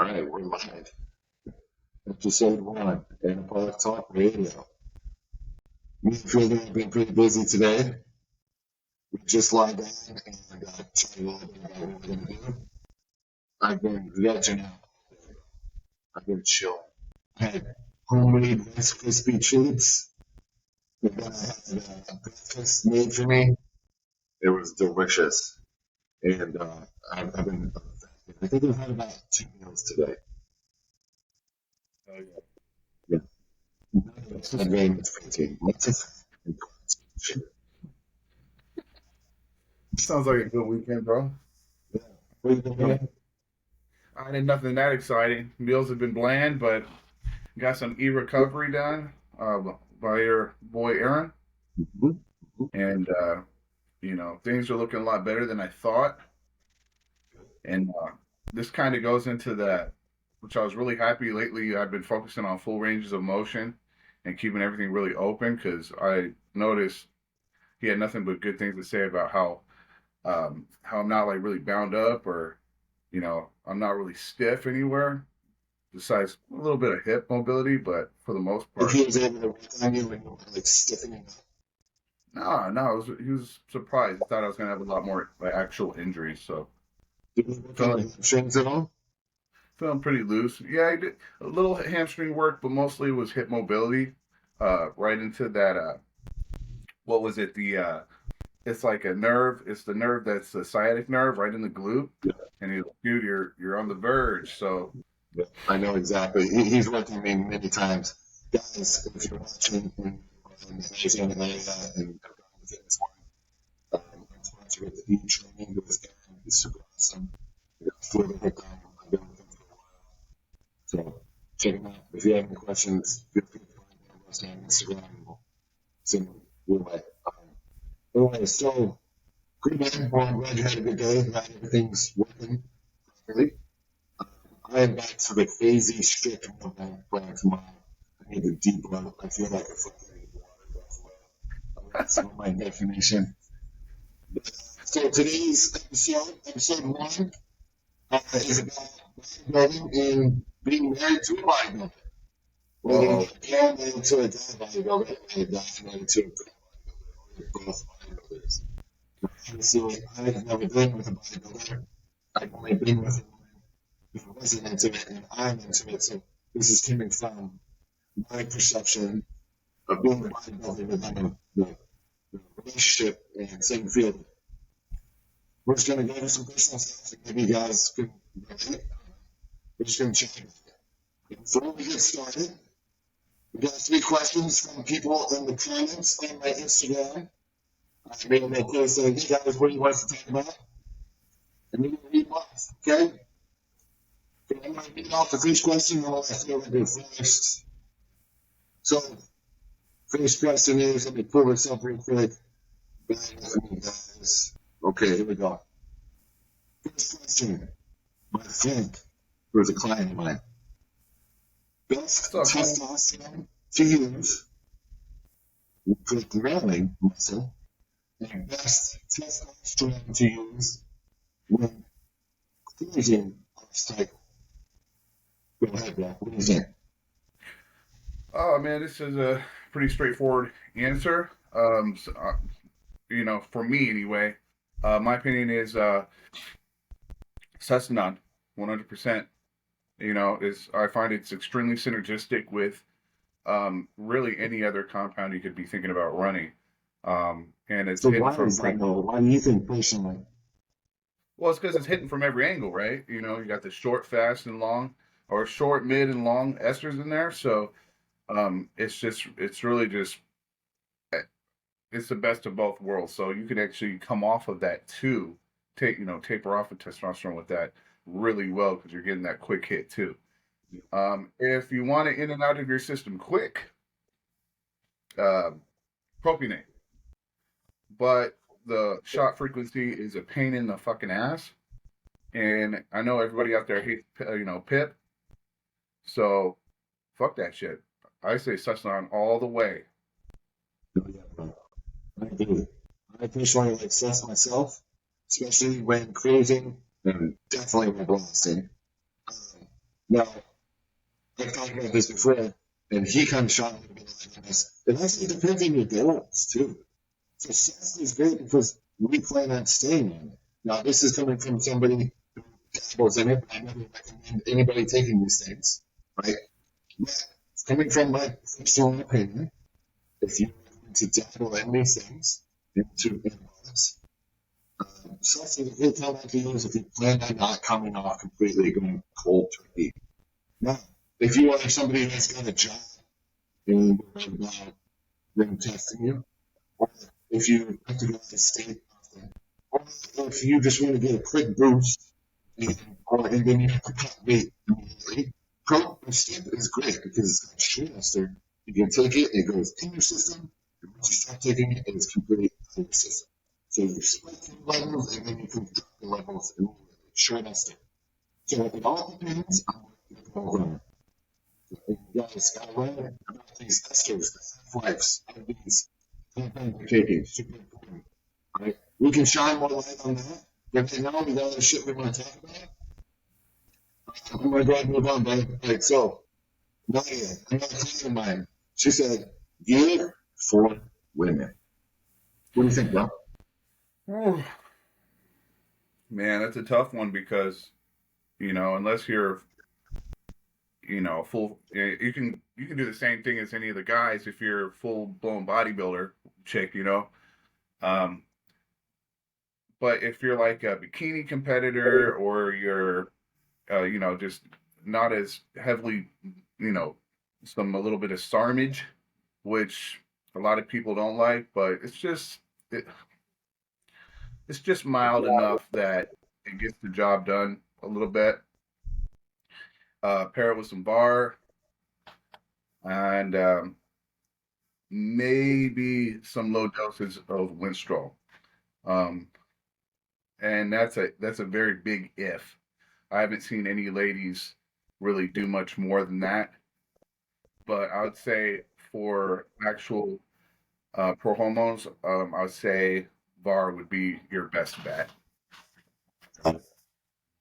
right, we're live. Episode 1, Anabolic Talk Radio. Me and Philly have been pretty busy today. We just logged on and chatted a little bit about what we're going to do. I've been vegging out. I've been chilling. I had homemade Rice Krispie treats. And then I had a breakfast made for me. It was delicious. And I've been, I think I've had about 2 meals today. Oh, yeah. Yeah. None of it's not very much protein. Lots of fat and carbs. Sugar. Sounds like a good weekend, bro. Yeah. What are you doing? I did nothing that exciting. Meals have been bland, but got some e-recovery done by your boy Aaron. Mm-hmm. And, things are looking a lot better than I thought. And this kind of goes into that, which I was really happy lately. I've been focusing on full ranges of motion and keeping everything really open because I noticed he had nothing but good things to say about how I'm not like really bound up or, I'm not really stiff anywhere besides a little bit of hip mobility, but for the most If part, he was able to work on you when you were like stiffening up. no, he was surprised. He thought I was going to have a lot more like actual injuries. So Did he work on feeling, your hamstrings at all? feeling pretty loose. Yeah, I did a little hamstring work, but mostly it was hip mobility, right into that, what was it? It's like a nerve. It's the nerve that's the sciatic nerve right in the glute. Yeah. And he's like, dude, you're on the verge. So Yeah. I know exactly. He's worked with me many times. Guys, if you're watching in Arizona area and have gone with it this morning, I'm sponsored with the E training with Aaron. He's super awesome. I got 4 to hook on. I've been with him for a while. So check him out. If you have any questions, feel free to find us on Instagram and we'll send them your way. Anyway, so good man. Well, I'm glad you had a good day. Glad everything's working properly. I am back to the crazy strict movement plan tomorrow. I need a deep blood. I feel like a fucking water buffalo. I got some of my definition. So today's episode 1, is about bodybuilding and being married to a bodybuilder. Whether you're married to a dad bodybuilder or a dad married to a girl bodybuilder, or both bodybuilders. Honestly, I've never been with a bodybuilder. I've only been with a woman who wasn't into it, and I'm into it. So this is coming from my perception of being a bodybuilder within the relationship and same field. We're just going to go over some personal stuff and maybe you guys can relate. We're just going to check it. Before we get started, we got 3 questions from people in the comments on my Instagram. I made a post saying, hey guys, what do you want us to talk about? And we're going to read off, okay? So I'm going to read off the first question and I'll let you go first. So, first question is, let me pull this up real quick. Bear with me, guys. Okay, here we go. First question, my friend, who is a client of mine. Best testosterone to use for growing muscle and best testosterone to use when closing off cycle. Go ahead, Rob. What do you think? Oh man, this is a pretty straightforward answer. For me anyway, my opinion is Sessionon, 100%. I find it's extremely synergistic with really any other compound you could be thinking about running. And it's So hidden why from is that though? Why do you think personally? well, it's because it's hidden from every angle, right? You got the short, fast, and long, or short, mid, and long esters in there. So it's really just it's the best of both worlds. So you can actually come off of that too, taper off of testosterone with that really well because you're getting that quick hit too. If you want it in and out of your system quick, propionate, but the shot frequency is a pain in the fucking ass. And I know everybody out there hates, PIP. So fuck that shit. I say Session all the way. I do. I personally like Cess myself, especially when cruising and definitely when blasting. Now, I've talked about this before, and he kind of shot a little bit on this. It actually depends on your goals, too. So sex is great because we plan on staying in it. Now, this is coming from somebody who dabbles in it. I never recommend anybody taking these things, right? But it's coming from my personal opinion. If you want to dabble in these things, into anabolics, sex is a good time to use if you plan on not coming off completely going cold turkey. Now, if you are somebody that's got a job and about them testing you, or if you have to go to the state often, or if you just want to get a quick boost, and then you have to cut weight immediately, pro step is great because it's got short ester. You can take it, it goes in your system, and once you stop taking it, it's completely out of your system. So you split the levels, and then you can drop the levels immediately. Short ester. So it all depends on what you're going. You guys gotta learn about these esters, the half-lives of these compounds we're taking. Super important. Right? We can shine more light on that. But right now, with all the shit we want to talk about, I'm going to go ahead and move on, buddy. Right, so, Nadia, another client of mine, she said, give for women. What do you think, bro? Oh, man, that's a tough one because, unless you're, full, you can do the same thing as any of the guys if you're a full blown bodybuilder chick, Um, but if you're like a bikini competitor or you're, just not as heavily, you know, a little bit of sarmage, which a lot of people don't like, but it's just mild enough that it gets the job done a little bit. Pair it with some bar and maybe some low doses of Winstrol. Um, and that's a very big if. I haven't seen any ladies really do much more than that. But I would say for actual pro hormones, I would say VAR would be your best bet. No,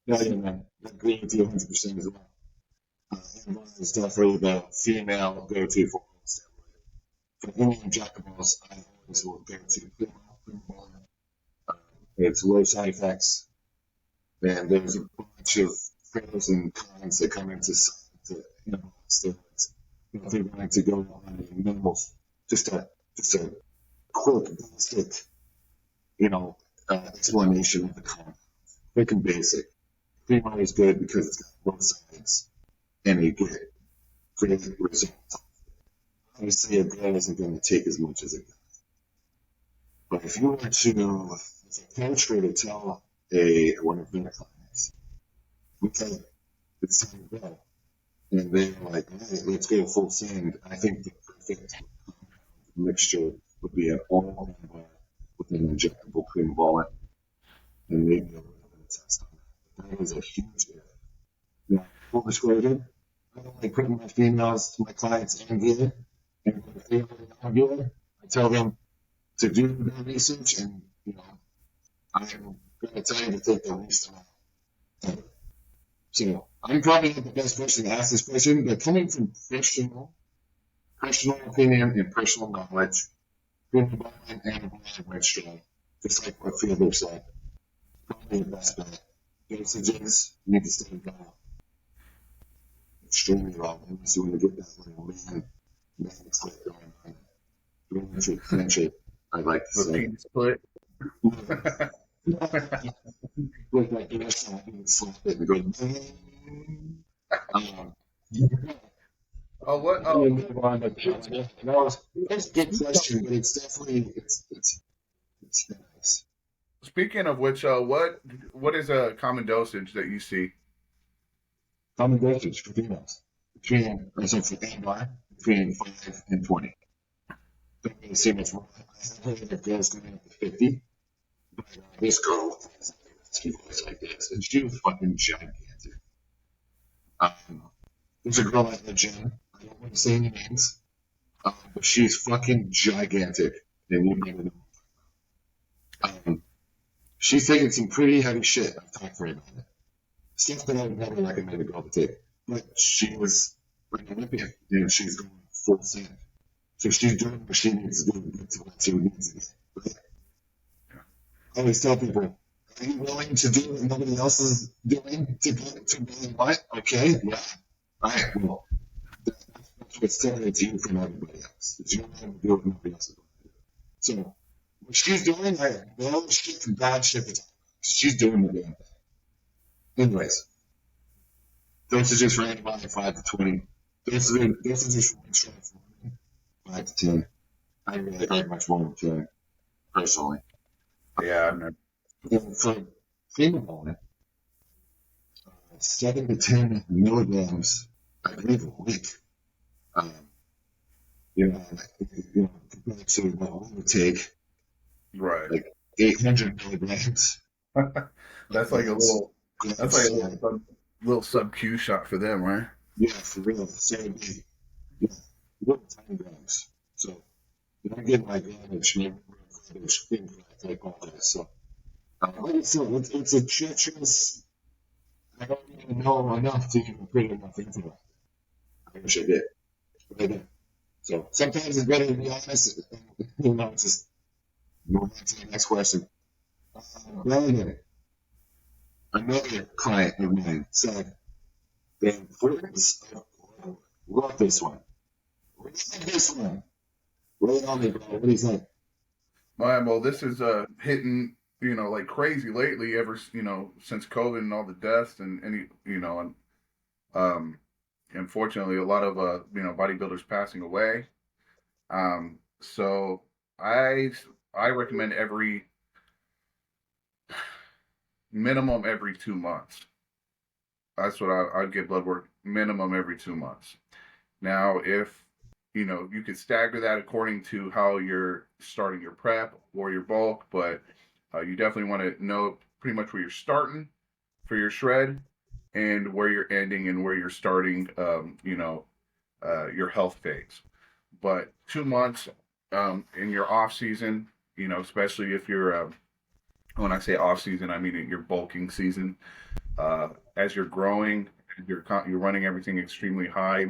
yeah, man. I agree with you 100% as well. Amber is definitely the female go-to for oral steroid. For any injectables, I always will go to Primo. It's low side effects, and there's a bunch of pros and cons that come into anabolic steroids. If you're going to go on a minimal, just a quick, basic, explanation of the compound, quick and basic. Primo is good because it's got low sides and you get great results. Obviously, a girl isn't going to take as much as a guy. But if you were to, as a coach were to tell one of their clients, we take the same girl, and they're like, hey, let's go full send, I think the perfect mixture would be an oral bar with an injectable cream ball and maybe a little bit of test on that. That is a huge area. Now, full disclosure, I don't like putting my females to my clients and gear, and if they already know gear, I tell them to do their research, and I'm going to tell you to take the least amount. So I'm probably not the best person to ask this question, but coming from personal opinion and personal knowledge, being and Winstrol, just like what Fielder said, probably the best bet. Dosages need to stay down extremely low, unless you want to get that little man clip going on. Handshake, I'd like to The say. penis split. With like the rest of it, slap it and go. Um, Oh, what? and Oh, then move on, but that was a good question, but it's definitely it's nice. speaking of which, what is a common dosage that you see? Common dosage for females or so for AMI between 5 and 20. Don't really see much more. I have heard of girls going up to 50, but this girl, she was like this, and she was fucking gigantic. There's a girl at the gym. I don't want to say any names, but she's fucking gigantic, and you never know. She's taking some pretty heavy shit. I've talked to her about it. Stuff that I would never recommend a girl to take. but she was an Olympian, and she's going full send. So she's doing what she needs to do to get to what she needs to get. Right? I always tell people, are you willing to do what nobody else is doing to get to being what? Okay, yeah. All right, well, that's what separates you from everybody else. Is you're willing to do what nobody else is doing. So what she's doing, no shit from bad shit. She's doing the damn thing. Anyways, dosages for antibiotic 5 to 20. Dosages for one shot for women 5 to 10. I really like much more than 10, personally. Yeah, I've never. And for female, 7 to 10 milligrams, I believe, a week. Um, you know, compared to what we would take, Right. like 800 milligrams. That's like a little. That's like a little sub Q shot for them, right? Yeah, for real. So it'd be, little tiny drugs. So you're not getting like damage, maybe like all that. So, like I said, it's a treacherous. I don't even know enough to even put enough into it. I wish I did. But I didn't. So sometimes it's better to be honest. Just move on to the next question. Brandon, another client of mine, said the importance of love this one. Read this one. Lay it on me, bro. What do you think? Well, this is hitting like crazy lately. Ever since COVID and all the deaths and and um, unfortunately a lot of bodybuilders passing away. So I recommend minimum every 2 months. That's what I'd get blood work minimum every 2 months. Now, if you could stagger that according to how you're starting your prep or your bulk, but you definitely want to know pretty much where you're starting for your shred and where you're ending and where you're starting, your health phase. But 2 months in your off season, especially if you're when I say off season, I mean your bulking season. As you're growing, you're running everything extremely high,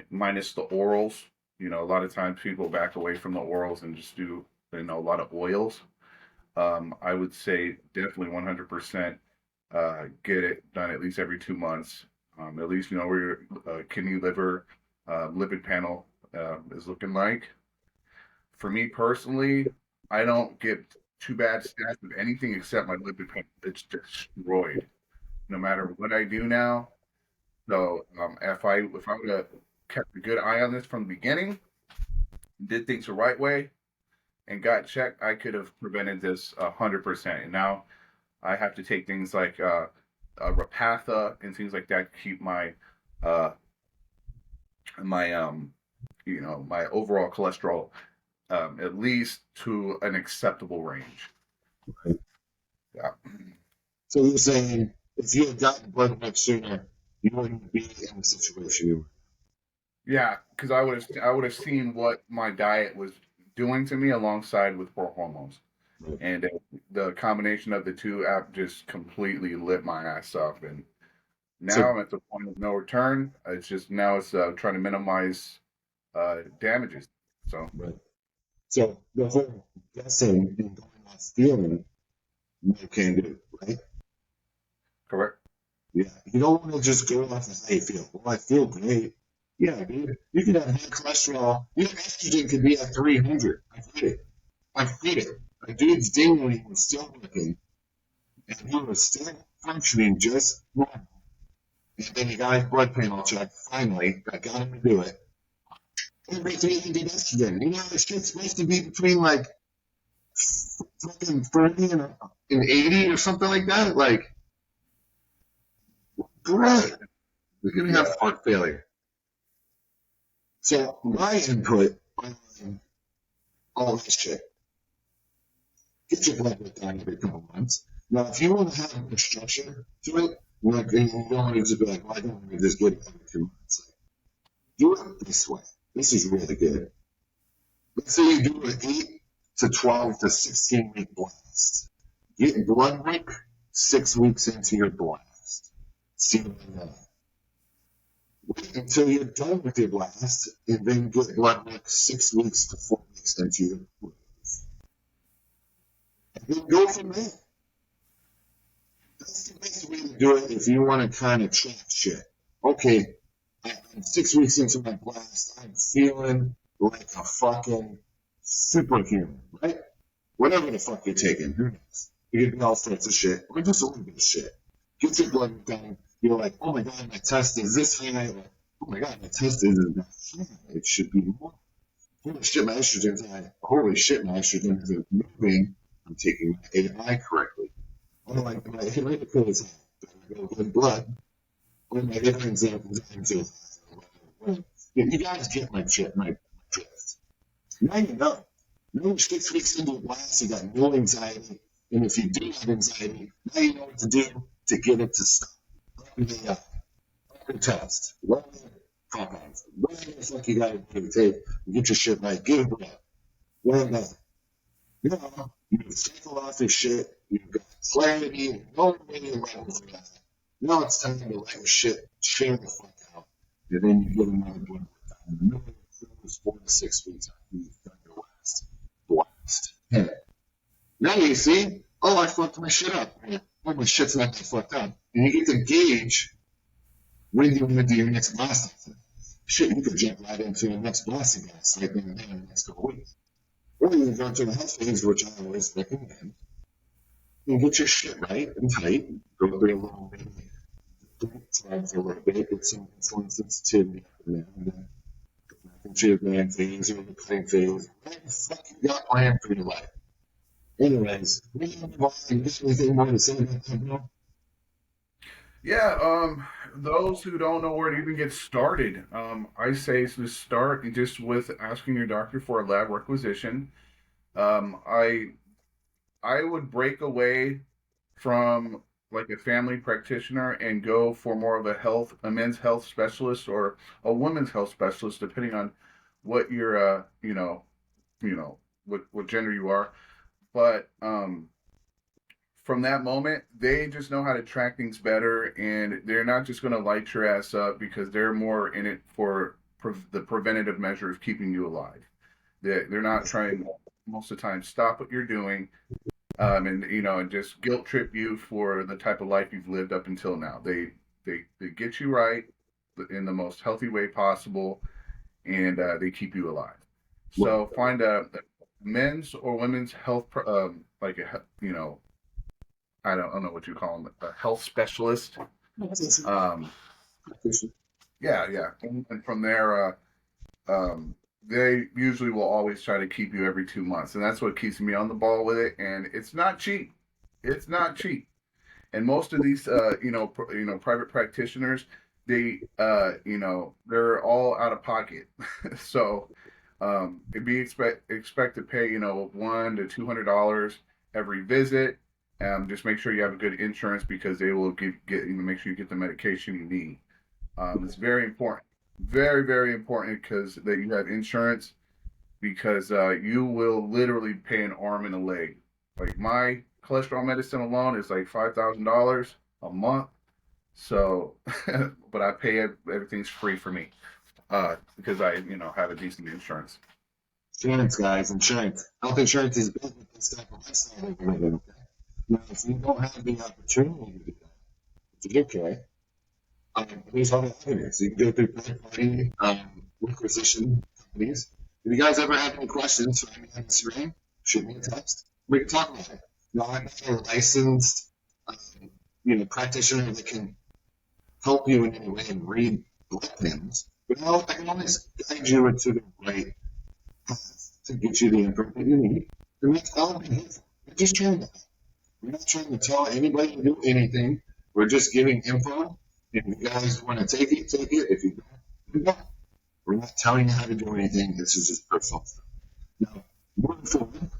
minus the orals. A lot of times people back away from the orals and just do a lot of oils. I would say definitely 100% get it done at least every 2 months. At least you know where your kidney, liver, lipid panel is looking like. For me personally, I don't get too bad stats with anything except my lipid panel. It's destroyed no matter what I do now. So if I would have kept a good eye on this from the beginning, did things the right way, and got checked, I could have prevented this 100%. And now I have to take things like Repatha and things like that to keep uh, my overall cholesterol at least to an acceptable range. Right. Yeah. So you're saying if you had gotten blood work sooner, you wouldn't be in the situation you were. Yeah, because I would have seen what my diet was doing to me alongside with poor hormones, Right. and the combination of the two app just completely lit my ass up. And now So, I'm at the point of no return. It's just now it's trying to minimize damages. So right. So the whole guessing and going off feeling you can do, right? correct. Yeah. You don't want to just go off of how you feel. Well, I feel great. Yeah, dude. You can have high cholesterol. Your estrogen could be at 300. I get it. I get it. A dude's dingling was still working, and he was still functioning just normal. And then he got his blood panel checked. Finally, I got him to do it. Every 300 estrogen. This shit's supposed to be between like fucking 30 and 80 or something like that. Like, great. We're going to Yeah. have heart failure. So, my input on all this shit, get your blood work done every couple months. Now, if you want to have more structure to it, like, and you don't want to just be like, well, I don't want to just get it every 2 months. Like, do it this way. This is really good. Let's say you do an 8 to 12 to 16 week blast. Get blood work 6 weeks into your blast. See what you know. Wait until you're done with your blast, and then get blood work 6 weeks to 4 weeks into your blast. And then go from there. That's the best way to do it if you want to kind of track shit. Okay, I'm 6 weeks into my blast. I'm feeling like a fucking superhuman, right? Whatever the fuck you're taking, who knows? You can do all sorts of shit, or just a little bit of shit. Get your blood done. You're like, oh my god, my test is this high. Like, oh my god, my test is not high. It should be more. Holy shit, my estrogen's high. Holy shit, my estrogen isn't moving. I'm taking my AI correctly. Oh, my hematocrit is high. I go good blood. Or my enzymes are high. You guys get my drift. Now you know. Now you're 6 weeks into a blast, you got no anxiety. And if you do have anxiety, now you know what to do to get it to stop. The test. What compounds? Whatever the fuck you gotta do to take, get your shit right. Get it right. Well, now, you've cycled off your shit, you've got clarity, you know where you're level for that. Now it's time to let your shit chill the fuck out. And then you get another blood work done. And then it's 4 to 6 weeks after you've done your last blast. Hey. Now you see, oh, I fucked my shit up. Oh, my shit's not that fucked up. And you get to gauge when you want to do your next blasting. Shit, you could jump right into the next blasting blast right then and there in the next couple weeks. Or you can go to the health phase, which I always recommend, and get your shit right and tight. Go through a little bit, time for a little bit, get some insulin sensitivity now and then. Go back into your gland phase or the clean phase. What the fuck you got planned for your life? Anyways, we don't have anything more to say about that, bro? Yeah, those who don't know where to even get started, I say to start just with asking your doctor for a lab requisition. Um, I I would break away from like a family practitioner and go for more of a men's health specialist or a women's health specialist, depending on what your what gender you are. But from that moment, they just know how to track things better, and they're not just going to light your ass up because they're more in it for the preventative measure of keeping you alive. They're not trying most of the time stop what you're doing, and and just guilt trip you for the type of life you've lived up until now. They get you right in the most healthy way possible, and they keep you alive. Well, So find a men's or women's health, like I don't know what you call them, a health specialist. Um, yeah, yeah, and from there, they usually will always try to keep you every 2 months, and that's what keeps me on the ball with it. And it's not cheap. It's not cheap. And most of these, private practitioners, they're all out of pocket. So, it'd be expect to pay, $100 to $200 every visit. Just make sure you have a good insurance because they will make sure you get the medication you need. It's very important, very very important because that you have insurance because you will literally pay an arm and a leg. Like my cholesterol medicine alone is like $5,000 a month. So, but I pay everything's free for me because I have a decent insurance. insurance, guys, insurance. Health insurance is built with this type of lifestyle that we're living, okay? Now, if you don't have the opportunity to do that, which is okay, there's other avenues. You can go through third-party requisition companies. If you guys ever have any questions for me on Instagram, shoot me a text. We can talk about it. I'm not a licensed, um, practitioner that can help you in any way and read blood panels, but I can always guide you into the right path to get you the information you need. And that's all I'm here for. We're just trying to. We're not trying to tell anybody to do anything. We're just giving info. If you guys want to take it, take it. If you don't, you don't. We're not telling you how to do anything. This is just personal stuff. Now, moving forward,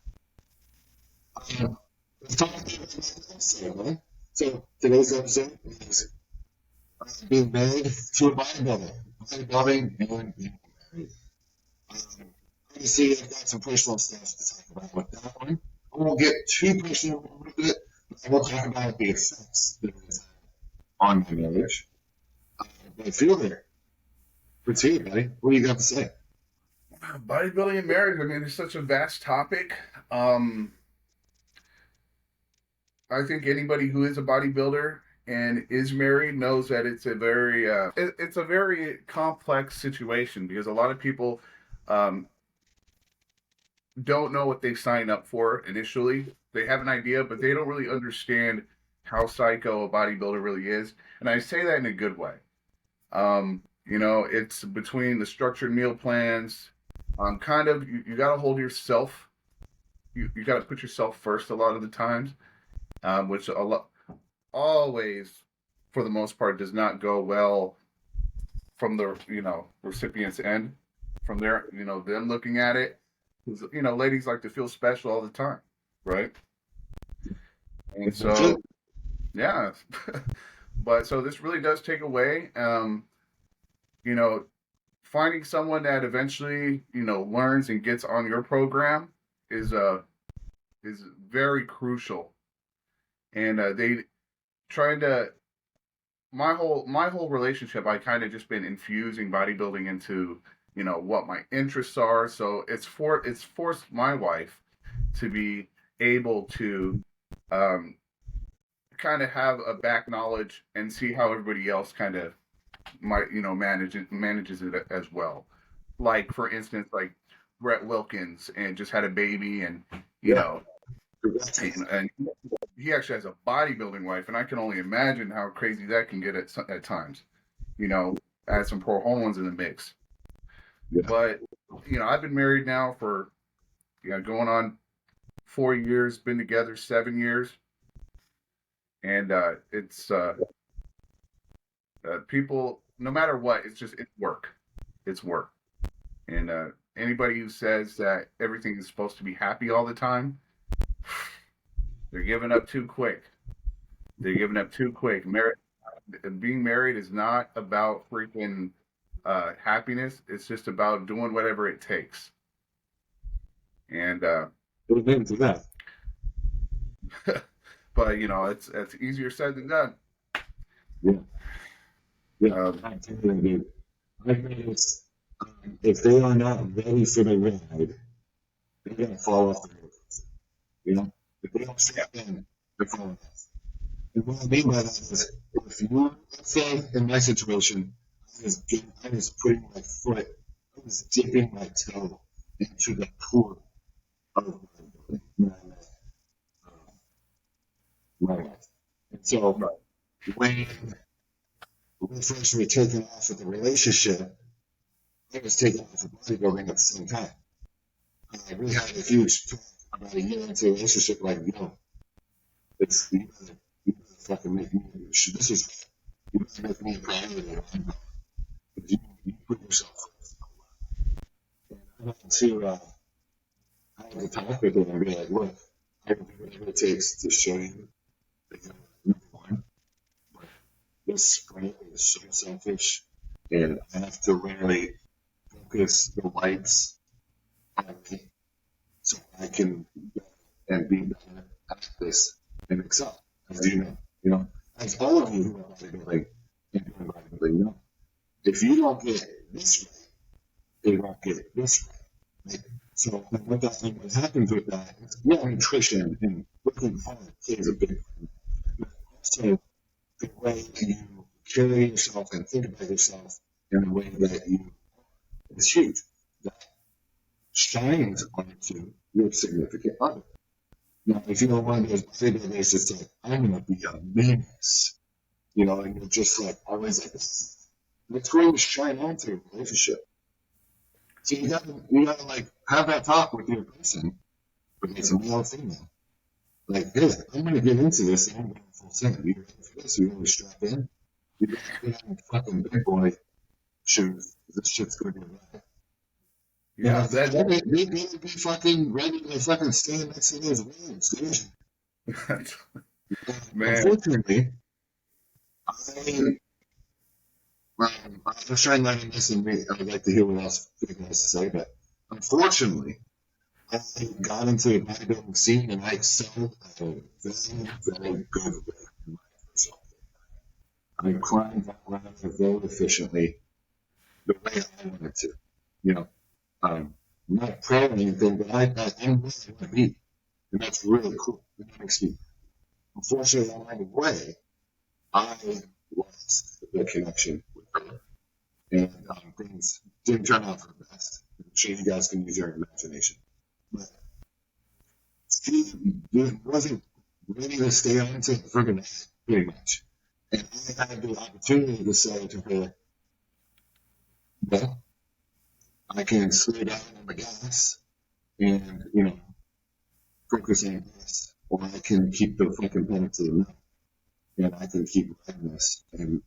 let's talk about the episode, right? So today's episode is being married to a bodybuilder. Bodybuilding and being married. Obviously, I've got some personal stuff to talk about with that one. I won't get too personal with it, but I will talk about the effects that it has had on my marriage. But I feel there. Let's hear it, buddy. What do you got to say? Bodybuilding and marriage. I mean, it's such a vast topic. Um, I think anybody who is a bodybuilder and is married knows that it's a very it's a very complex situation because a lot of people um, don't know what they sign up for initially. They have an idea, but they don't really understand how psycho a bodybuilder really is. And I say that in a good way. It's between the structured meal plans, kind of you got to hold yourself. You got to put yourself first a lot of the times, which a lot always, for the most part, does not go well from the recipient's end. From their them looking at it, 'cause, ladies like to feel special all the time, right? And so yeah, but so this really does take away, you know, finding someone that eventually learns and gets on your program is is very crucial, and they trying to my whole relationship, I kind of just been infusing bodybuilding into what my interests are. So it's forced my wife to be able to um, kind of have a back knowledge and see how everybody else kind of might manages it as well. Like for instance, like Brett Wilkins and just had a baby, and you Yeah. know and he actually has a bodybuilding wife, and I can only imagine how crazy that can get at times. Add some pro hormones in the mix. Yeah. But I've been married now for going on 4 years, been together 7 years, and it's people. No matter what, it's work. It's work, and anybody who says that everything is supposed to be happy all the time, they're giving up too quick. They're giving up too quick. Being married is not about freaking happiness. It's just about doing whatever it takes. And Amen to that. but it's easier said than done. Yeah. Yeah. Um, I'm telling you, I mean, if they are not ready for the ride, they're gonna fall off the road. You know, if they don't strap in, they're falling off. And what I mean by that is, if you, let's say, in my situation, I was putting my foot, I was dipping my toe into the pool of my, my life. And so right. when we first were taking off with the relationship, I was taking off with bodybuilding at the same time. We had a huge talk about a year into the relationship, like, it's you better fucking make me. This is you better make me a priority. You put yourself first. And I had to talk with them and be like, look, I will do whatever it takes to show you that you're one. But this sprint is so selfish, and I have to really focus the lights on me so I can and be better at this and excel. As as all of you who are bodybuilding and doing bodybuilding know, if you don't get this right, they won't get this right. So what happens with that is, yeah, nutrition and looking forward plays a big part. But also the way you carry yourself and think about yourself in a way that you is huge. That shines onto your significant other. Now, if you're one of those bodybuilders that's like, I'm gonna be a menace, and you're just like always like this, it's going to shine onto a relationship. So you gotta like have that talk with your person, whether it's a male or female. Like, hey, I'm gonna get into this and I'm going full send. You ready for this? You really strap in? You gotta put on fucking big boy shoes. This shit's gonna be right. Yeah, They gotta be fucking ready to fucking stand next to those wolves, dude. man. Unfortunately, I I'm just trying not to listen to me. I'd like to hear what else people has to say, but unfortunately, I got into the bodybuilding scene and I excelled at a very, very good way in my myself. I climbed that ladder very efficiently, the way I want it to. You know, I'm not proud of anything, but I'm where I want to be. And that's really cool. It makes me, unfortunately, along the way, I lost the connection with her. And things didn't turn out for the best. I'm sure you guys can use your imagination. But she wasn't ready to stay on until the friggin' end, pretty much. And I had the opportunity to say to her, well, I can slow down on the gas and, focus on this, or I can keep the fucking pedal to the metal, and I can keep riding this and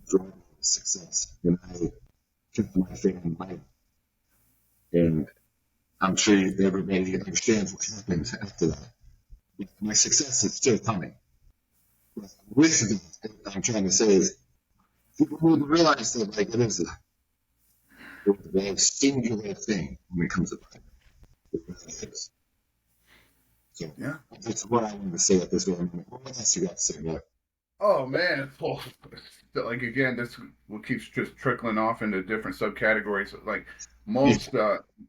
driving success. And I kept my faith in mind. And I'm sure everybody understands what happens after that. But my success is still coming. With that, what I'm trying to say is, people need to realize that, like, it is a very singular thing when it comes to pride. It really is. So, Yeah. that's what I wanted to say at this moment. What else you got to say about it? Oh man, well, like again, this what keeps just trickling off into different subcategories. Like most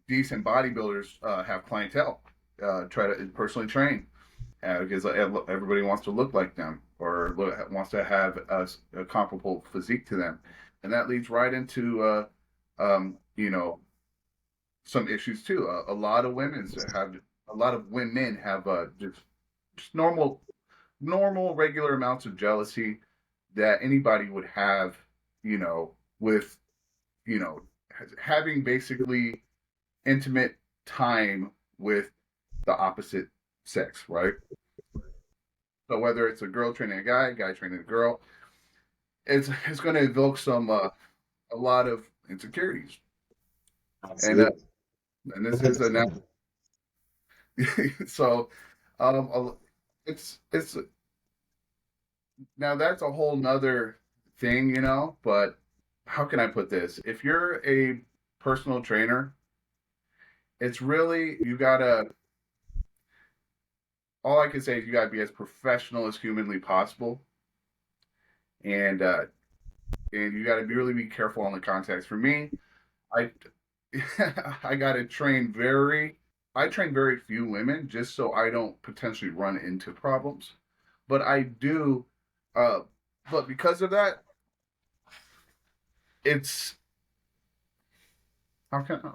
decent bodybuilders have clientele, try to personally train because everybody wants to look like them or wants to have a comparable physique to them, and that leads right into you know, some issues too. A lot of women have just normal regular amounts of jealousy that anybody would have, with, you know, having basically intimate time with the opposite sex, right? So whether it's a girl training a guy training a girl, it's going to evoke a lot of insecurities, and Absolutely. this is a so it's now that's a whole nother thing, but how can I put this? If you're a personal trainer, it's really, all I can say is you gotta be as professional as humanly possible. And you gotta really be careful on the context. For me, I I gotta I train very few women just so I don't potentially run into problems. But I do, uh, but because of that, it's how can I,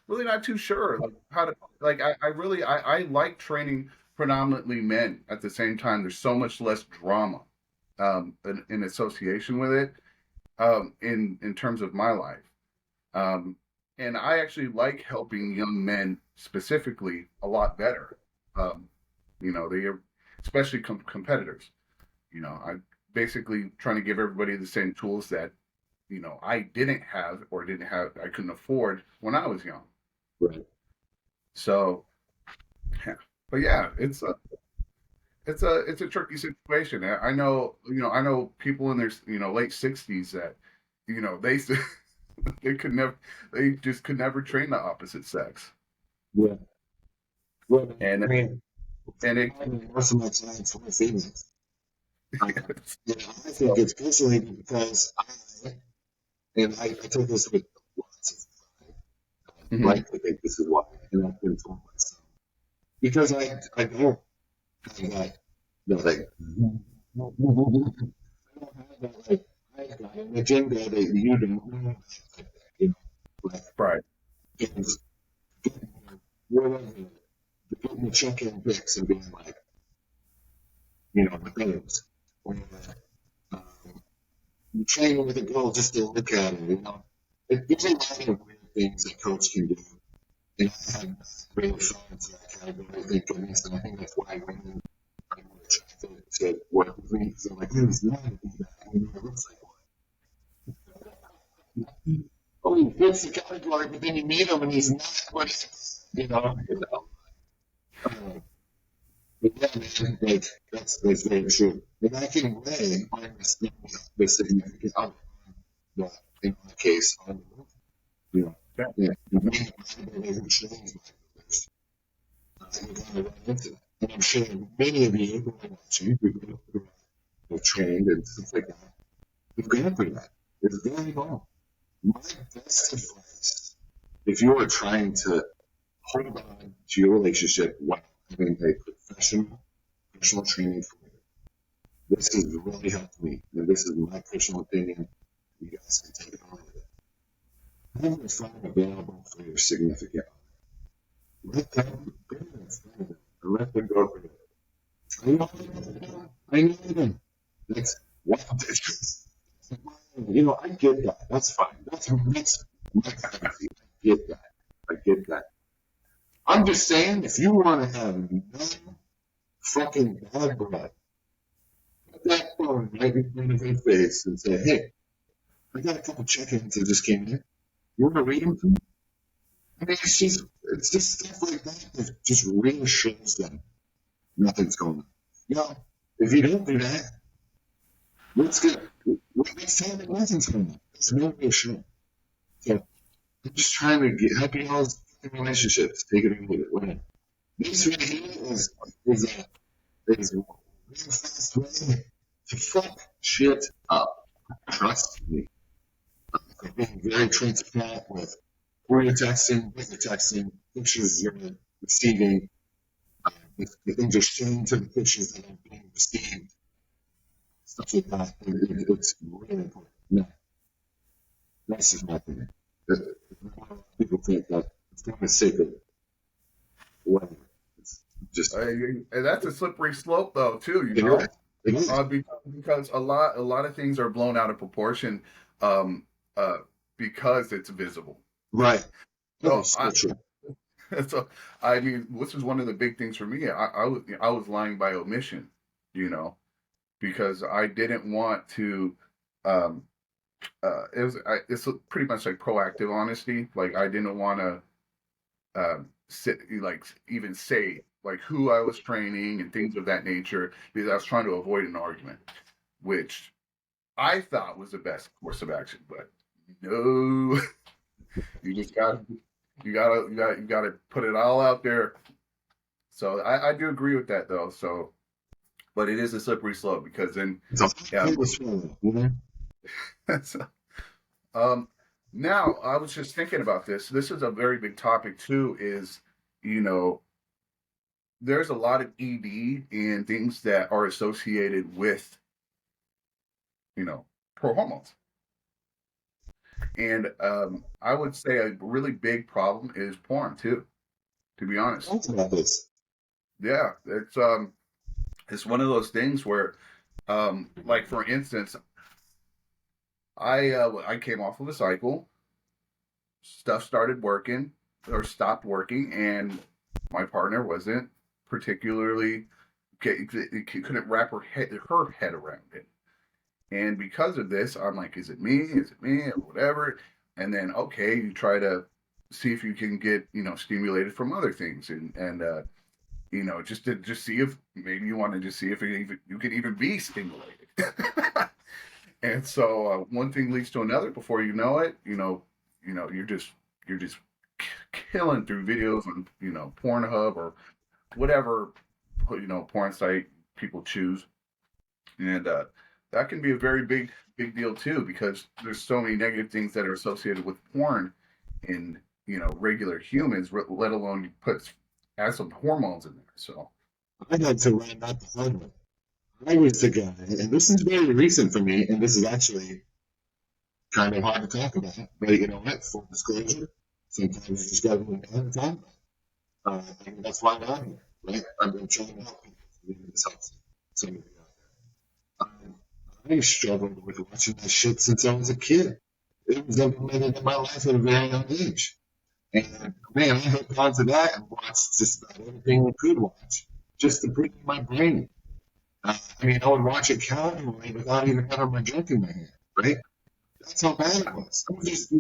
really not too sure like how to like I really I like training predominantly men at the same time. There's so much less drama in association with it in terms of my life. Um, and I actually like helping young men specifically a lot better. Um, they are especially competitors. I basically trying to give everybody the same tools that I didn't have or I couldn't afford when I was young. Right. So, yeah. But yeah, it's a tricky situation. I know people in their late 60s that they they could never they just could never train the opposite sex, Yeah. Well, and I mean, and it most of my clients were females. I think it's personally because I took this with lots of Mhm. like to think this is why, and I've been told myself because I don't have that like I don't have that like I've got an agenda that you don't know, you know, like right. getting, whatever, getting the check-in pics and being like, the things, or um, you train with a girl just to look at her. There's a lot of weird things that coach can do. And I have really fallen into that category, thank goodness, and I think that's why women are more attracted to work with me. So like, there's none of that. It looks like one. Oh, he fits the category, but then you meet him and he's not what he is, Um, but yeah, man, like, that's very true. And I can weigh on the significant other, but in my case, on the move, you know, Yeah. yeah, the main bodybuilder who trains bodybuilders, you're going to run into that. And I'm sure many of you who are watching, who have trained and stuff like that, you've gone through that. It's very normal. My best advice, if you are trying to hold on to your relationship while having a personal training for you, this has really helped me, and this is my personal opinion. You guys can take it on with it. Have a phone available for your significant other. Let them bring it in front of them and let them go through it. I know them. I know them. That's what this. I get that. That's fine. That's my kind of thing. I get that. I get that. I'm just saying, if you want to have no fucking bad blood, put that phone right in front of your face and say, hey, I got a couple check-ins that just came in. You want to read them to me? I mean, it's just stuff like that just reassures them nothing's going on. If you don't do that, let's tell them nothing's going on. It's no reassurance. So I'm just trying to help you all in relationships. Take it or leave it. Whatever. This right here is a real fast way to fuck shit up. Trust me. I'm being very transparent with who you're texting, what you're texting, pictures you're receiving, the things you're sharing to the pictures that are being received, stuff like that. It's really important. No, that's just my opinion. People think that it's for the sake of whatever. It's just. And that's a slippery slope, though, too. You know, it is. Because a lot of things are blown out of proportion, um, because it's visible. Right. So, so I mean, this was one of the big things for me. I was lying by omission, because I didn't want to. Um, it's pretty much like proactive honesty. Like I didn't want to even say like who I was training and things of that nature because I was trying to avoid an argument, which I thought was the best course of action. But no, you just gotta put it all out there. So I do agree with that though. So, but it is a slippery slope because then so, now I was just thinking about this. This is a very big topic too. Is there's a lot of ED and things that are associated with pro hormones. And I would say a really big problem is porn too. To be honest, yeah, it's one of those things where, like for instance, I came off of a cycle, stuff started working or stopped working, and my partner wasn't particularly couldn't wrap her head around it. And because of this, I'm like, is it me? Is it me? Or whatever. And then, okay, you try to see if you can get, stimulated from other things. And just to just see if maybe you want to just see if you can even be stimulated. And so one thing leads to another. Before you know it, you're just killing through videos on, Pornhub or whatever, porn site people choose. And, that can be a very big deal too, because there's so many negative things that are associated with porn in regular humans, let alone add some hormones in there. So I had to learn that the hard way. I was the guy, and this is very recent for me, and this is actually kind of hard to talk about. But you know what? Full disclosure, sometimes you just got to move on and talk about it. And that's why I'm here, right? I've been trying to help people. Maybe this helps somebody out there. I struggled with watching that shit since I was a kid. It was implemented in my life at a very young age. And man, I hooked onto that and watched just about everything we could watch just to put in my brain. I would watch it casually without even having my junk in my hand, right? That's how bad it was. I'm just,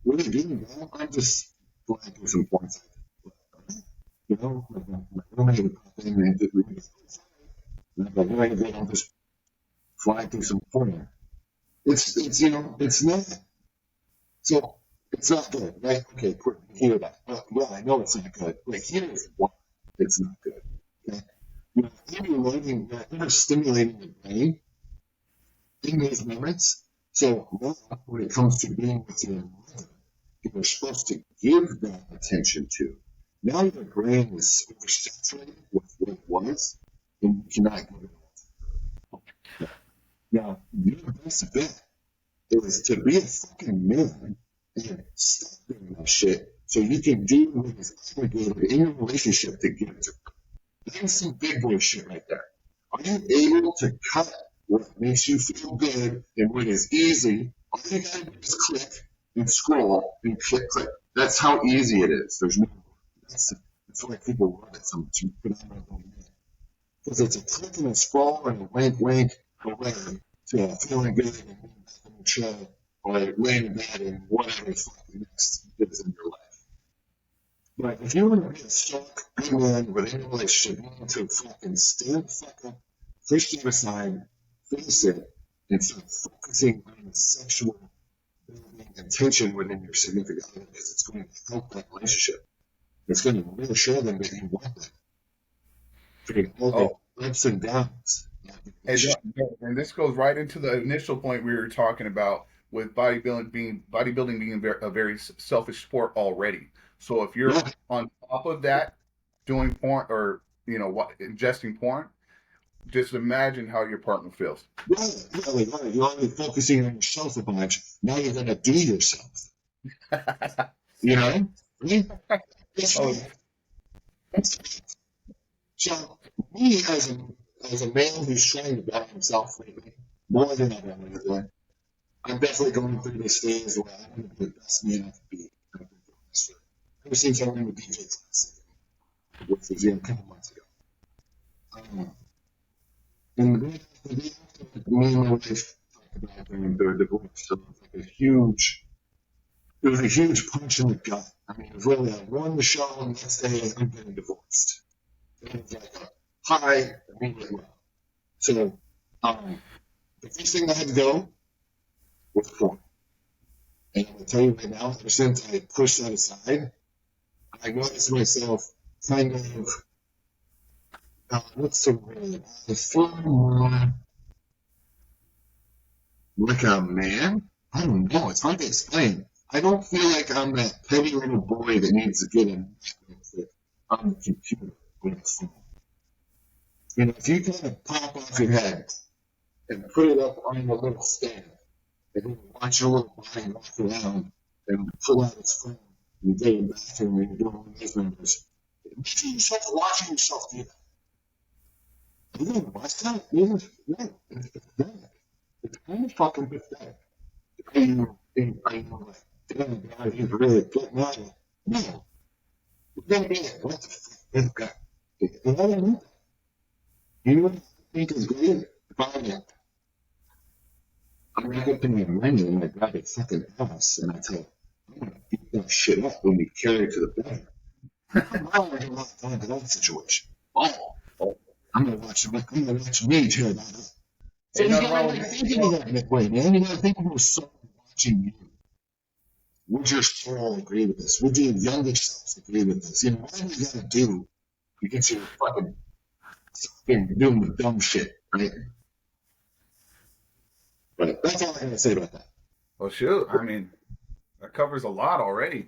what are you doing, bro? I'm just flying through some porn sites. My roommate would pop in and did read it. And I'm like, what are you doing? I'm just flying through some porn. It's not. So, it's not good, right? Okay, hear that. Well, I know it's not good. But here's why it's not good. Okay? You're stimulating the brain in those moments So now, when it comes to being with your mother, you're supposed to give that attention to. Now your brain is oversaturated with what was, and you cannot give it all. Now, your best bet is to be a fucking man and stop doing that shit so you can do what is obligated in your relationship to give to her. That's some big boy shit right there. Are you able to cut what makes you feel good and what is easy? All you gotta do is click and scroll and click, click. That's how easy it is. There's no, that's why people love it so much. But I'm not going to. Because it's a click and a scroll and a wink, wink away to feeling good and being back in the chair or laying in bed and whatever the fuck the next is in your life. But if you want to be a stoic good man with any relationship, you need to fucking stand the fuck up, push it aside, face it, and start focusing on the sexual building and tension within your significant other because it's going to help that relationship. It's going to reassure them that you want them. Through all the ups and downs. And this goes right into the initial point we were talking about with bodybuilding being a very selfish sport already. So if you're Yeah, on top of that doing porn or what ingesting porn, just imagine how your partner feels. like, you're already focusing on yourself a bunch. Now you're going to do yourself. You know? Right? It's Oh, right. It's So, me as a man who's trying to better himself lately, more than ever, I'm definitely going through this phase where I want to be the best man I can be. I've been doing this for ever since I went to DJ class, which was a couple months ago. Um, and the day after me and my wife talked about their divorce, so it was like it was a huge punch in the gut. I mean, it was really, I won the show, and the next day I'm getting divorced. It was like a high, immediate low. So, the first thing I had to go was porn. And I'm going to tell you right now, ever since I pushed that aside, I noticed myself kind of, what's the word? I feel more like a man. I don't know. It's hard to explain. I don't feel like I'm that petty little boy that needs to get in on the computer with a phone. You know, if you kind of pop off your head and put it up on a little stand, and then watch your little body walk around and pull out its phone and go to the bathroom and you're doing one of those numbers. Imagine yourself watching yourself do that. You gonna watch that? No, it's pathetic. It's kind of fucking pathetic. Are you like, damn, God, he's really getting at it? No. You're gonna be like, what the fuck is that? And I don't know. You know what I think is great about it? I'm not opening a menu and I grab a fucking ass and I tell I'm gonna beat that shit up when we carry it to the bed. I'm already locked onto that situation. Oh, I'm gonna watch me tear that up. So ain't you nothing wrong gotta with like think of it that way, man. You gotta think of yourself watching you. Would your soul agree with this? Would your younger self agree with this? You know, whatever you gotta do to get you fucking doing the dumb shit, right? But that's all I gotta say about that. Well, shoot. I mean, that covers a lot already.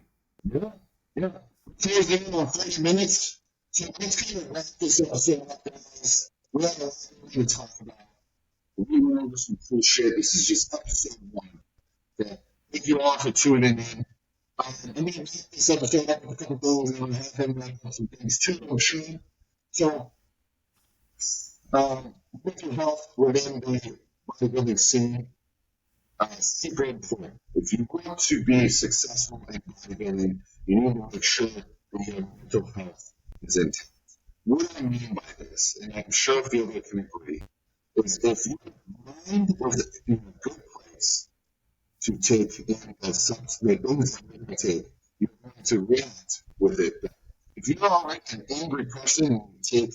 Yeah, yeah. Close in on 30 minutes. So let's kind of wrap this episode up, guys. We have a lot to talk about. We went over some cool shit. This is just episode one. Okay? Thank you all for tuning in. I'm going to wrap this episode up with a couple things. I'm going to have him wrap up some things too, I'm sure. So, mental health within the bodybuilding scene. Super important. If you want to be successful in bodybuilding, you need to make sure that your mental health is intact. What I mean by this, and I'm sure Fielder can agree, is if your mind is in a good place to take in a substance, the things that you're going to take, you're going to react with it. If you're already an angry person and you take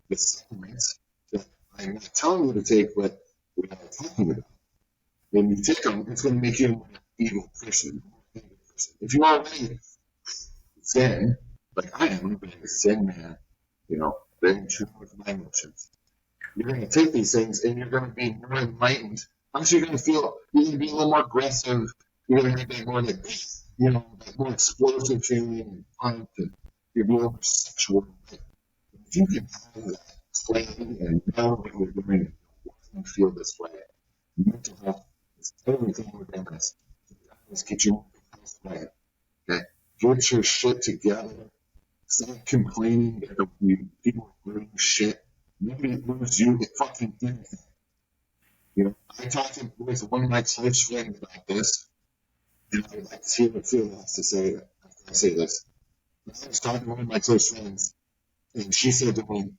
the supplements that I'm not telling you to take, but we are talking about, when you take them, it's going to make you a more evil person. If you're already zen, like I am, being a zen man, you know, very in tune with my emotions, you're going to take these things and you're going to be more enlightened Actually, you're going to be a little more aggressive. You're going to have that more like, that more explosive feeling and pumped, and you're more sexual. If you can have that plan and know what you're doing, why you feel this way, mental health is everything within this. Let's get your health plan. Okay? Get your shit together. Stop complaining that people are doing shit. Nobody moves you to fucking anything. I talked with one of my close friends about this, and I would like to hear what Phil has to say after I say this. I was talking to one of my close friends, and she said to me,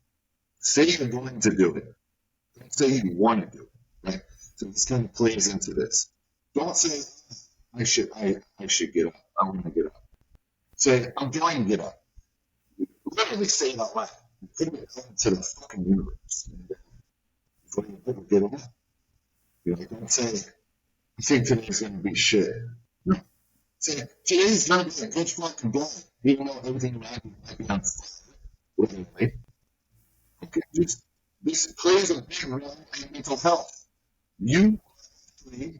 say you're going to do it. Don't say you want to do it. Right? So this kind of plays into this. Don't say I should get up. I want to get up. Say I'm going to get up. Literally say it out loud. Put it into the fucking universe. Before you ever get up. Don't say I think today's gonna be shit. No. Say today's gonna be a good fucking day. Even though everything might be on fire. Right? Okay, this plays a big role in mental health. You you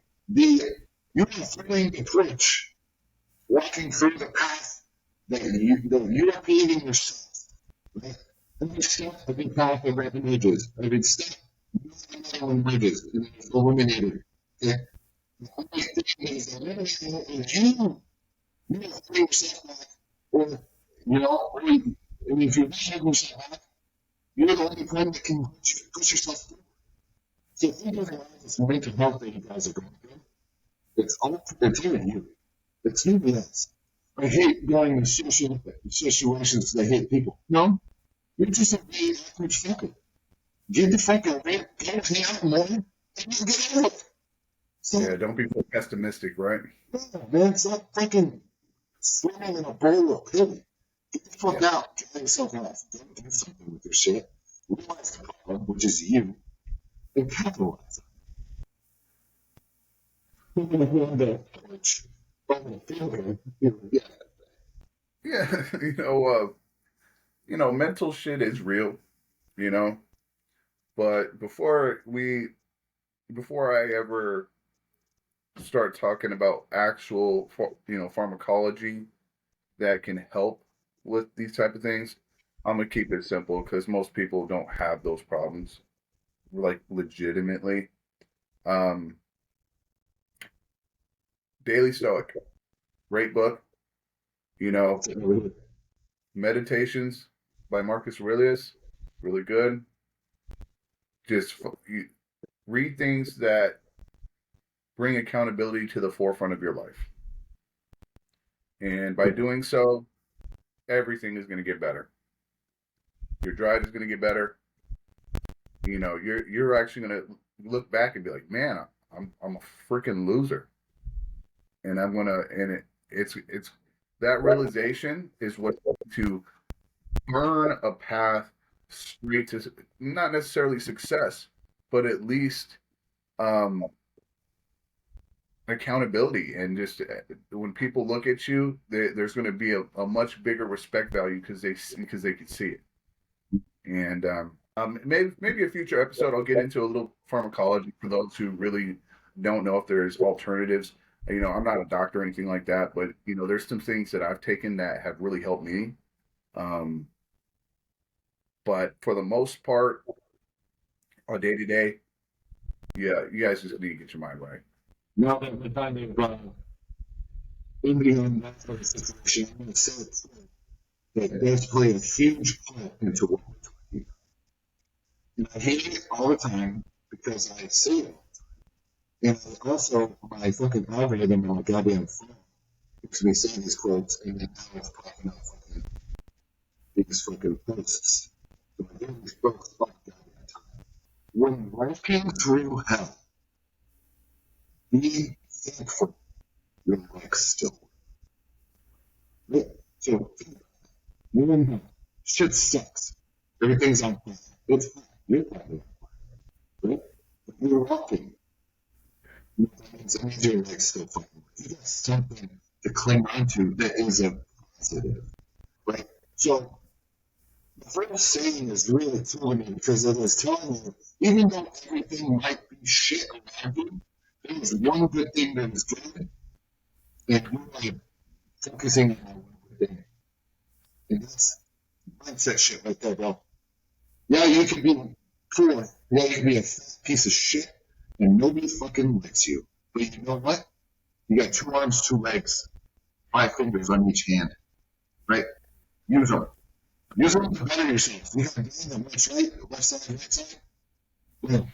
have freedom to preach, walking through the path that you are creating yourself. Right? Every step, every path, every images, every step, you images, and it's illuminated. Okay? The only thing is eliminating is you know, putting yourself back, or if you're not having yourself back, you're the only one that can push yourself through. So if you don't have this mental health that you guys are going through, it's even you. It's nobody else. I hate going in situations that hate people. No, you're just a really average fucker. Get the fuck out of it, get hang out more, and you get out. So, Yeah, don't be so pessimistic, right? man, stop fucking swimming in a bowl of pity. Get the fuck Yeah. out. Get yourself off. Do something with your shit. Realize the problem, which is you, and capitalize it. Yeah, mental shit is real, you know. But before I ever start talking about actual, pharmacology that can help with these type of things, I'm gonna keep it simple because most people don't have those problems, like legitimately. Um, Daily Stoic, great book. You know, Meditations by Marcus Aurelius, really good. Just you read things that bring accountability to the forefront of your life, and by doing so, everything is going to get better. Your drive is going to get better. You're actually going to look back and be like, man, I'm a freaking loser, and it's that realization is what's going to burn a path straight to not necessarily success, but at least um, accountability. And just when people look at you, there's going to be a much bigger respect value because they can see it. And maybe a future episode I'll get into a little pharmacology for those who really don't know if there's alternatives. I'm not a doctor or anything like that, but there's some things that I've taken that have really helped me. Um, but for the most part, on day to day, yeah, you guys just need to get your mind right. Now that we're kind of ending on that sort of situation, I'm going to say that does play a huge part into what we're talking about. And I hate it all the time because I see it. And also, my fucking algorithm on my goddamn phone makes me say these quotes, and then now it's popping up these fucking posts. So I do these quotes all the goddamn time. When walking through hell, be thankful your legs still work. Right? So, you're in hell. Shit sucks. Everything's on fire. It's fine. You're fine. Right? But you're walking. That means your legs still fucking work. You got something to cling onto that is a positive. Right? So, The first saying is really cool to me because it is telling you, even though everything might be shit around you, there is one good thing that is good, and you are focusing on that one good thing. And that's mindset shit right there, bro. Yeah, you can be poor. Yeah, you can be a fat piece of shit, and nobody fucking likes you. But you know what? You got 2 arms, 2 legs, 5 fingers on each hand, right? Use them. Use them to better yourself. You got a brain that works right, left side, right side. Well,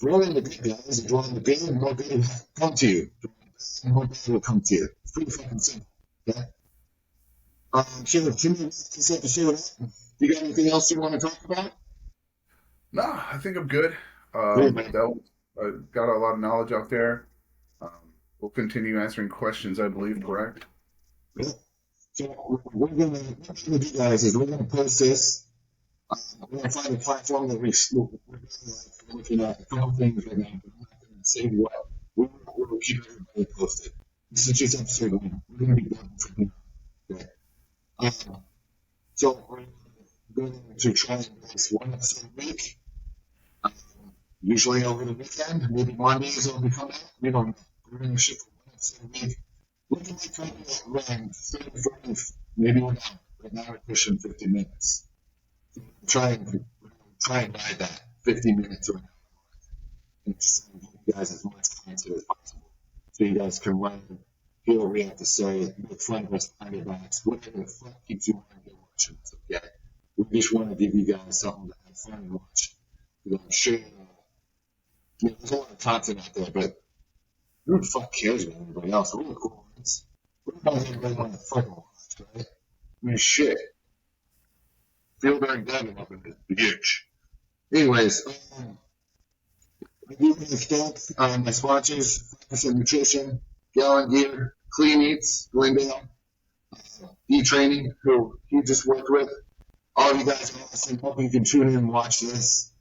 throw in the good guys and draw in the good, and more good will come to you. And more good will come to you. It's pretty fucking simple. Okay? Sure, Timmy, yourself to share with that. You got anything else you want to talk about? No, I think I'm good. Good, man. That was, got a lot of knowledge out there. Um, we'll continue answering questions, I believe, correct? Yeah. So what we're gonna do, guys, is we're gonna post this. We're gonna find a platform that we're looking at a couple things right now, but I'm not gonna say what. We'll keep everybody posted. This is just episode 1. We're gonna be done from here. Okay. Um, so we're going to try and release 1 episode a week. Um, Usually over the weekend, maybe Mondays it'll be coming out. We don't know. We're gonna shoot for 1 episode a week. Looking at probably around 30, 40, maybe we're not. Right now we're pushing 50 minutes. So try and ride that 50 minutes around and just give you guys as much content as possible. So you guys can learn, hear what we have to say, make fun of us behind your backs, whatever the fuck keeps you on to watching us, okay? We just want to give you guys something to have fun and watch. I'm sure there's a lot of content out there, but who the fuck cares about anybody else? We're the cool ones. What about everybody want to fucking watch, right? I mean, shit. Feel very good up in the bitch. Anyways, I do want to thank my sponsors, 5% Nutrition, Gallon Gear, Clean Eats, Glendale, E-Training, who he just worked with. All of you guys are awesome. Hope you can tune in and watch this.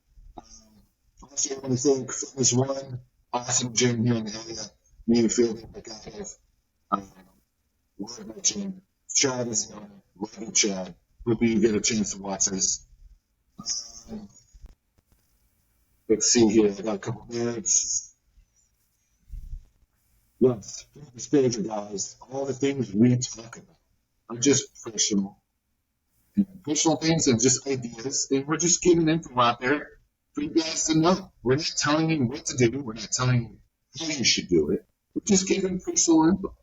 Also, I want to thank Fitness One, awesome gym here in the area. Me and Phil like I have. Love that gym. Chad is on. Love you, Chad. Hope you get a chance to watch this. Um, let's see here. I got a couple minutes. Yes, disclosure, guys. All the things we talk about are just personal. Personal things and just ideas. And we're just giving info out there for you guys to know. We're not telling you what to do. We're not telling you how you should do it. We're just giving personal info.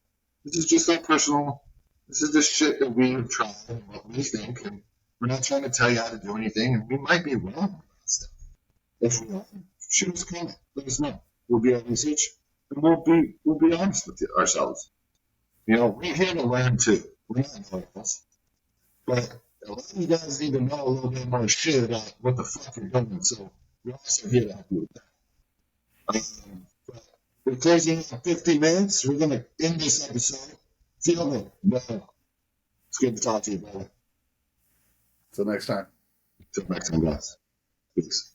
This is just our personal. This is the shit that we've tried and what we think. And we're not trying to tell you how to do anything. And we might be wrong about stuff. If we are, shoot us a comment. Let us know. We'll be our research. And we'll be honest with ourselves. You know, we're here to learn too. We're not lawyers. But a lot of you guys need to know a little bit more shit about what the fuck you're doing. So we're also here to help you with that. But we're closing in 50 minutes. We're going to end this episode. Feel it. But it's good to talk to you, brother. Till next time. Till next time, guys. Peace.